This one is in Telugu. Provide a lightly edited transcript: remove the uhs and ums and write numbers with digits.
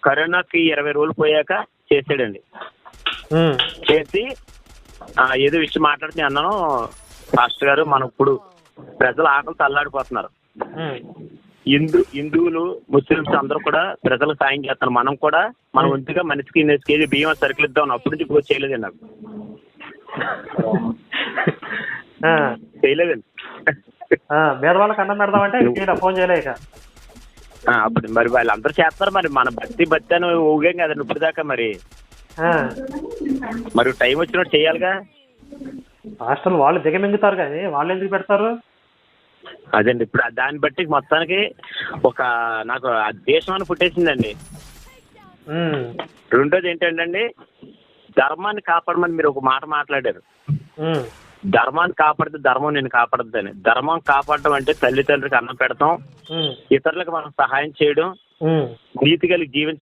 కరోనాకి 20 రోజులు పోయాక చేసాడండి. చేసి ఏదో విషయం మాట్లాడితే అన్నాను, పాస్టర్ గారు మనం ఇప్పుడు ప్రజలు ఆకలి తల్లాడిపోతున్నారు, హిందువులు ముస్లింస్ అందరూ కూడా ప్రజలకు సాయం చేస్తున్నారు, మనం కూడా మన వంతుగా మనిషికి 8 కేజీ బియ్యం సరుకులు ఇద్దాం. అప్పటి నుంచి ఇప్పుడు చేయలేదండి నాకు, చేయలేదండి. పేదవాళ్ళకి అన్నం పెడదామంటే ఫోన్ చేయలేక అప్పుడు మరి వాళ్ళందరూ చేస్తారు, మరి మన భక్తి అని ఊగాం కదండి ఇప్పుడు దాకా. మరి టైం వచ్చినట్టు చేయాలిగా. హాస్టల్ వాళ్ళు దిగమింగుతారు కానీ వాళ్ళు ఎందుకు పెడతారు? అదండి ఇప్పుడు దాన్ని బట్టి మొత్తానికి నాకు దేశం పుట్టేసిందండి. రెండోది ఏంటంటే ధర్మాన్ని కాపాడమని మీరు ఒక మాట మాట్లాడారు. ధర్మాన్ని కాపాడితే ధర్మం నేను కాపాడద్దని. ధర్మం కాపాడడం అంటే తల్లిదండ్రులకు అన్నం పెడతాం, ఇతరులకు మనం సహాయం చేయడం, నీతి కలిగి జీవించడం